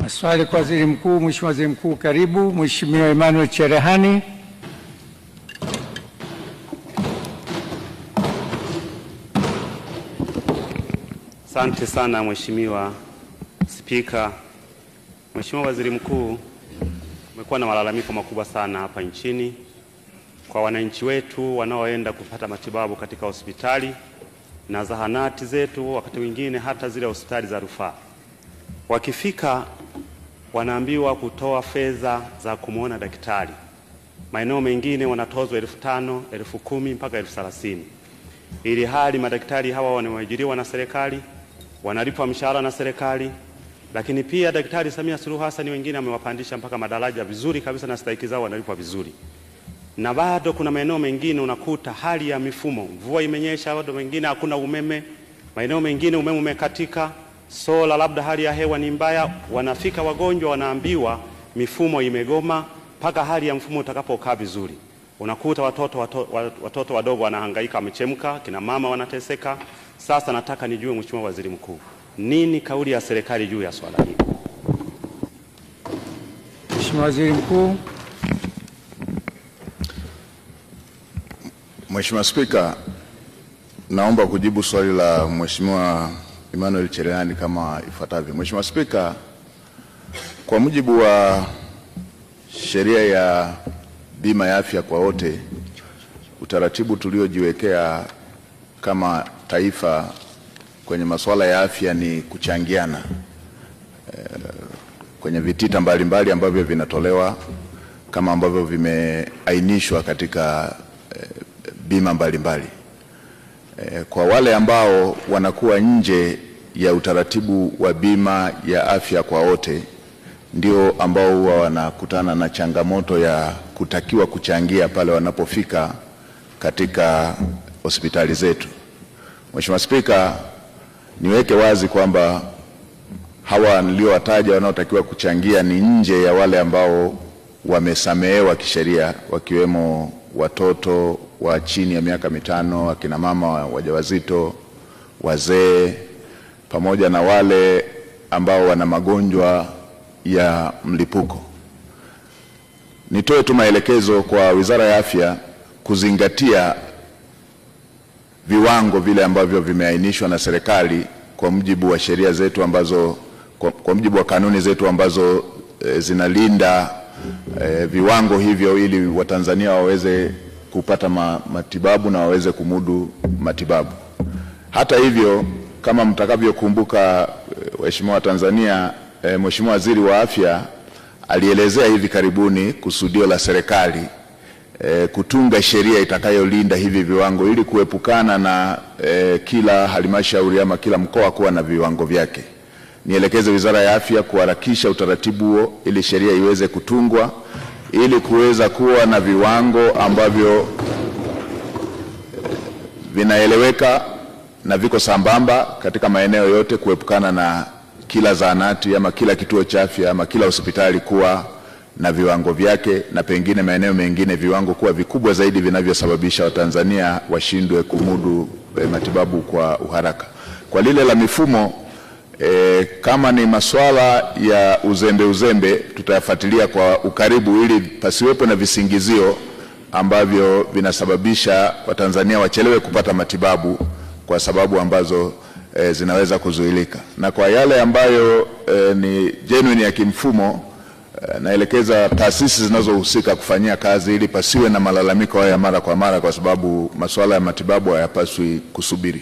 Maswali kwa Waziri Mkuu. Mheshimiwa Waziri Mkuu, karibu. Mheshimiwa Emmanuel Cherehani. Asante sana Mheshimiwa Spika. Mheshimiwa Waziri Mkuu, kumekuwa na malalamiko makubwa sana hapa nchini kwa wananchi wetu wanaoenda kupata matibabu katika hospitali na zahanati zetu, wakati mwingine hata zile hospitali za rufaa. Wakifika wanaambiwa kutoa fedha za kumwona daktari. Maeneo mengine wanatozwa 5,000, 10,000 mpaka 30,000. Ili hali madaktari hawa wanaoajiriwa na serikali, wanalipwa mshahara na serikali, lakini pia Daktari Samia Suluhu Hassan wengine amewapandisha mpaka madaraja vizuri kabisa na stahiki zao wanalipwa vizuri. Na bado kuna maeneo mengine unakuta hali ya mifumo, mvua imenyesha, bado mengine hakuna umeme, maeneo mengine umeme umekatika, sola, labda hali ya hewa ni mbaya, wanafika wagonjwa wanaambiwa mifumo imegoma mpaka hali ya mfumo utakapokaa vizuri. Unakuta watoto wadogo wanahangaika, wamechemka, kina mama wanateseka. Sasa nataka nijue Mheshimiwa Waziri Mkuu, nini kauli ya serikali juu ya swala hili? Mheshimiwa Waziri Mkuu. Mheshimiwa Spika, naomba kujibu swali la Mheshimiwa Emmanuel Cherehani kama ifuatavyo. Mheshimiwa Spika, kwa mujibu wa sheria ya bima ya afya kwa wote, utaratibu tuliojiwekea kama taifa kwenye masuala ya afya ni kuchangiana kwenye vitita mbalimbali ambavyo vinatolewa kama ambavyo vimeainishwa katika bima mbalimbali. Kwa wale ambao wanakuwa nje ya utaratibu wa bima ya afya kwa wote, ndio ambao huwa wanakutana na changamoto ya kutakiwa kuchangia pale wanapofika katika hospitali zetu. Mheshimiwa Spika, niweke wazi kwamba hawa niliowataja wanaotakiwa kuchangia ni nje ya wale ambao wamesamehewa kisheria, wakiwemo watoto wa chini ya miaka 5, akina mama wajawazito, wazee, pamoja na wale ambao wana magonjwa ya mlipuko. Nitoe tu maelekezo kwa Wizara ya Afya kuzingatia viwango vile ambavyo vimeainishwa na serikali kwa mujibu wa sheria zetu ambazo, kwa mujibu wa kanuni zetu ambazo zinalinda viwango hivyo ili Watanzania waweze kupata matibabu na waweze kumudu matibabu. Hata hivyo, kama mtakavyokumbuka waheshimiwa Tanzania, Mheshimiwa Waziri wa Afya alielezea hivi karibuni kusudio la serikali kutunga sheria itakayolinda hivi viwango ili kuepukana na kila halmashauri ama kila mkoa kuwa na viwango vyake. Nielekeze Wizara ya Afya kuharakisha utaratibu huo ili sheria iweze kutungwa ili kuweza kuwa na viwango ambavyo vinaeleweka na viko sambamba katika maeneo yote, kuepukana na kila zahanati ama kila kituo cha afya ama kila hospitali kuwa na viwango vyake, na pengine maeneo mengine viwango kuwa vikubwa zaidi vinavyosababisha Watanzania washindwe kumudu matibabu kwa uharaka. Kwa lile la mifumo, kama ni masuala ya uzembe tutayafuatilia kwa ukaribu ili pasiwepo na visingizio ambavyo vinasababisha Watanzania wachelewe kupata matibabu kwa sababu ambazo zinaweza kuzuilika. Na kwa yale ambayo ni genuine ya kimfumo, naelekeza taasisi zinazohusika kufanyia kazi ili pasiwe na malalamiko haya mara kwa mara, kwa sababu masuala ya matibabu hayapaswi kusubiri.